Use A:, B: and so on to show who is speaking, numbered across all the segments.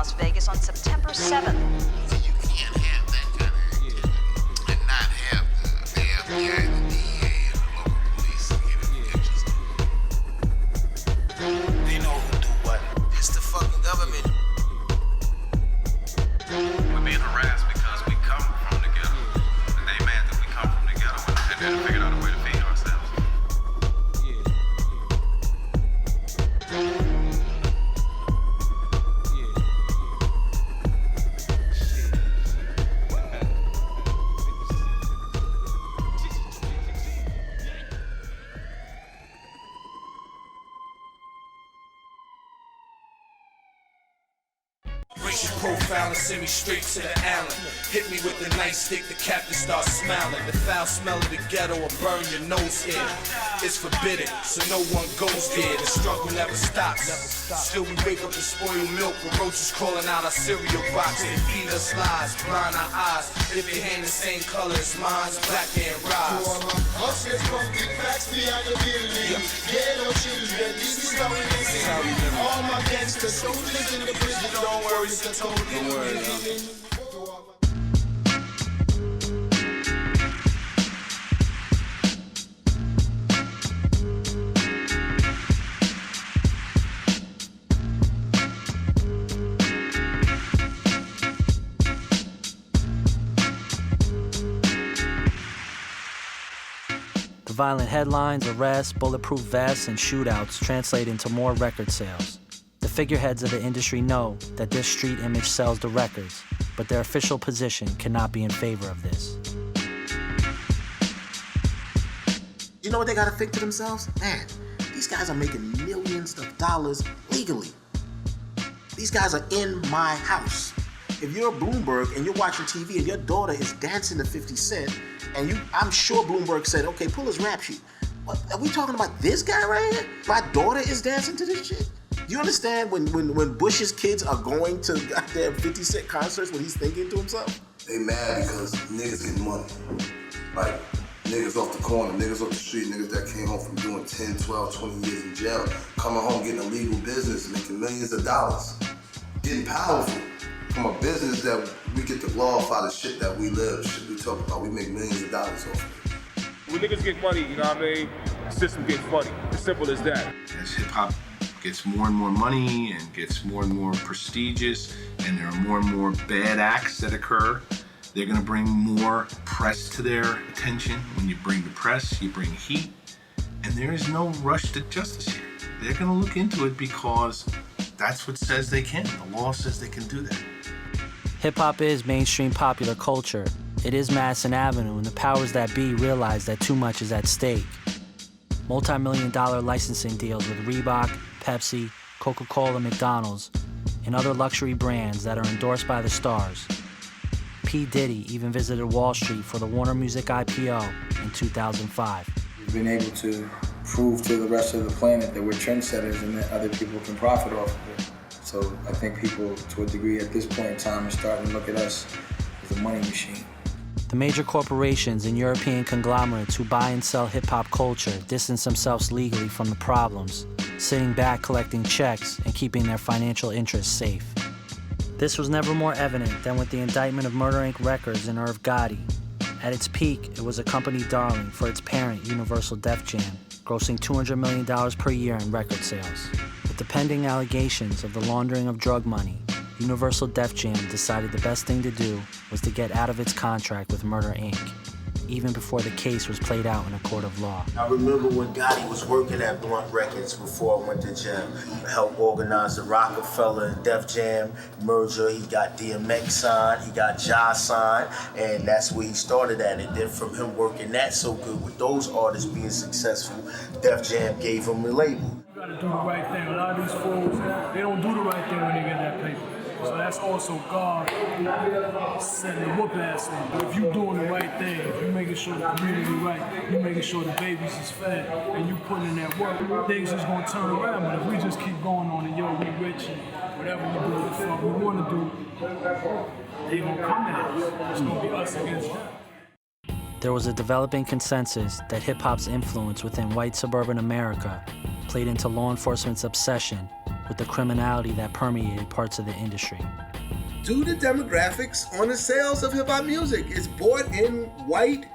A: Las Vegas on September 7th.
B: You can't have that kind of and not have the FBI, the DEA, and the local police getting interested. They know who do what. It's the fucking government.
C: We're being harassed because we come from the ghetto. And they mad that we come from the ghetto and then figured out a way to feed ourselves.
D: Profile and send me straight to the island. Hit me with the nightstick, the captain starts smiling. The foul smell of the ghetto will burn your nose here. It's forbidden, so no one goes there. The struggle never stops. Still we wake up to spoiled milk with roaches crawling out our cereal box. They feed us lies, blind our eyes. If your hand the same color as mine, black and rise.
E: Hustlers from the cracks beyond the building. Ghetto children, this is how we live. All my gangsters, soldiers in the prison. Don't worry, it's a total. Don't worry,
F: The violent headlines, arrests, bulletproof vests, and shootouts translate into more record sales. The figureheads of the industry know that this street image sells the records, but their official position cannot be in favor of this.
G: You know what they gotta think to themselves? Man, these guys are making millions of dollars legally. These guys are in my house. If you're Bloomberg and you're watching TV and your daughter is dancing to 50 Cent, and I'm sure Bloomberg said, okay, pull his rap sheet. What, are we talking about this guy right here? My daughter is dancing to this shit? You understand when Bush's kids are going to goddamn 50 Cent concerts, what he's thinking to himself?
H: They mad because niggas getting money. Like, niggas off the corner, niggas off the street, niggas that came home from doing 10, 12, 20 years in jail, coming home getting a legal business, making millions of dollars, getting powerful. From a business that we get to glorify the shit that we live, shit we talk about, we make millions of dollars off of it.
I: When niggas get money, you know what I mean? The system gets funny. As simple as that.
C: As hip-hop gets more and more money and gets more and more prestigious, and there are more and more bad acts that occur, they're gonna bring more press to their attention. When you bring the press, you bring heat, and there is no rush to justice here. They're gonna look into it because that's what says they can. The law says they can do that.
F: Hip-hop is mainstream popular culture. It is Madison Avenue, and the powers that be realize that too much is at stake. Multi-million-dollar licensing deals with Reebok, Pepsi, Coca-Cola, McDonald's, and other luxury brands that are endorsed by the stars. P. Diddy even visited Wall Street for the Warner Music IPO in 2005.
J: We've been able to prove to the rest of the planet that we're trendsetters and that other people can profit off of it. So I think people, to a degree at this point in time, are starting to look at us as a money machine.
F: The major corporations and European conglomerates who buy and sell hip-hop culture distance themselves legally from the problems, sitting back collecting checks and keeping their financial interests safe. This was never more evident than with the indictment of Murder Inc. Records and Irv Gotti. At its peak, it was a company darling for its parent, Universal Def Jam, grossing $200 million per year in record sales. With the pending allegations of the laundering of drug money, Universal Def Jam decided the best thing to do was to get out of its contract with Murder Inc., even before the case was played out in a court of law.
G: I remember when Gotti was working at Blunt Records before I went to jail. I helped organize the Rockefeller and Def Jam merger. He got DMX signed, he got Ja signed, and that's where he started at. And then from him working that so good with those artists being successful, Def Jam gave him the label.
K: You gotta do the right thing. A lot of these fools, they don't do the right thing when they get that paper. So that's also God setting the whoop ass on. But if you doing the right thing, if you making sure the community right, you making sure the babies is fed, and you putting in that work, things is gonna turn around. But if we just keep going on and yo, we rich and whatever we do, what the fuck we wanna do, they gonna come at us. It's gonna be us against them.
F: There was a developing consensus that hip-hop's influence within white suburban America played into law enforcement's obsession with the criminality that permeated parts of the industry.
L: Do the demographics on the sales of hip-hop music. It's bought in white,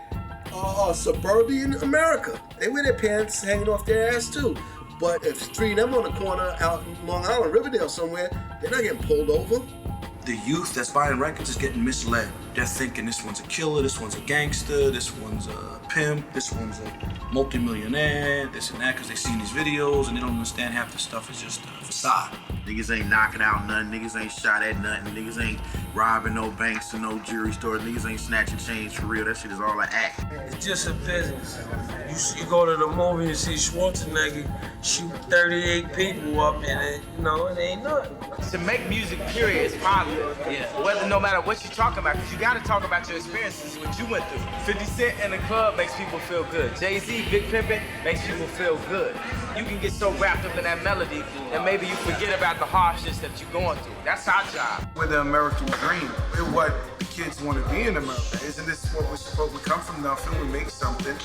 L: suburban America. They wear their pants hanging off their ass too. But if three of them on the corner out in Long Island, Riverdale somewhere, they're not getting pulled over.
M: The youth that's buying records is getting misled. They're thinking this one's a killer, this one's a gangster, this one's a pimp, this one's a multimillionaire, this and that, because they've seen these videos and they don't understand half the stuff is just a facade.
G: Niggas ain't knocking out nothing, niggas ain't shot at nothing, niggas ain't robbing no banks or no jewelry stores, niggas ain't snatching change for real, that shit is all an act.
N: It's just a business. You go to the movie and see Schwarzenegger shoot 38 people up in it, it ain't nothing.
O: To make music, period, is positive. Yeah. Whether, no matter what you're talking about, because you got to talk about your experiences, what you went through. 50 Cent in the club makes people feel good. Jay-Z, Big Pimpin' makes people feel good. You can get so wrapped up in that melody that maybe you forget about the harshness that you're going through. That's our job.
P: We're the American dream. We're what the kids want to be in America. Isn't this what we're supposed to? We come from nothing, we make something,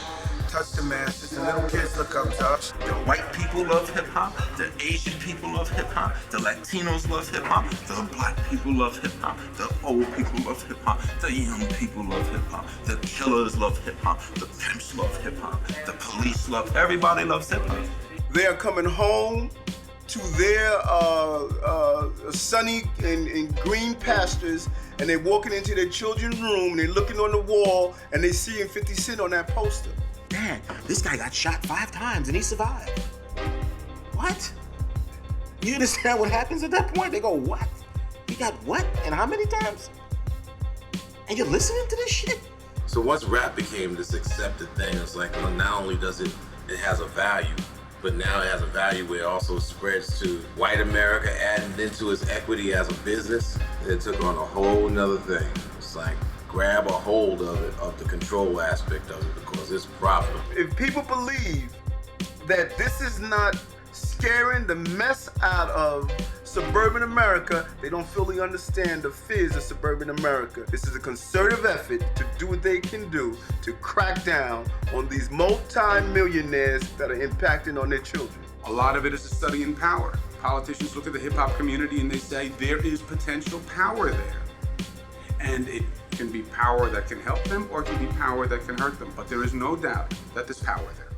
P: touch the masses, and little kids look up to us.
Q: The white people love hip-hop, the Asian people love hip-hop, the Latinos love hip-hop, the black people love hip-hop, the old people love hip-hop, the young people love hip-hop, the killers love hip-hop, the pimps love hip-hop, the police love, everybody loves hip-hop.
L: They're coming home to their sunny and green pastures, and they're walking into their children's room, and they're looking on the wall, and they're seeing 50 Cent on that poster.
G: Man, this guy got shot 5 times and he survived. What? You understand what happens at that point? They go, what? He got what? And how many times? And you're listening to this shit?
R: So once rap became this accepted thing, it's like, well, not only does it has a value, but now it has a value where it also spreads to white America, adding into its equity as a business. It took on a whole nother thing. It's like, grab a hold of it, of the control aspect of it, because it's profitable.
L: If people believe that this is not scaring the mess out of suburban America, they don't fully understand the fears of suburban America. This is a concerted effort to do what they can do to crack down on these multi-millionaires that are impacting on their children.
P: A lot of it is a study in power. Politicians look at the hip-hop community and they say there is potential power there. And it can be power that can help them or it can be power that can hurt them. But there is no doubt that there's power there.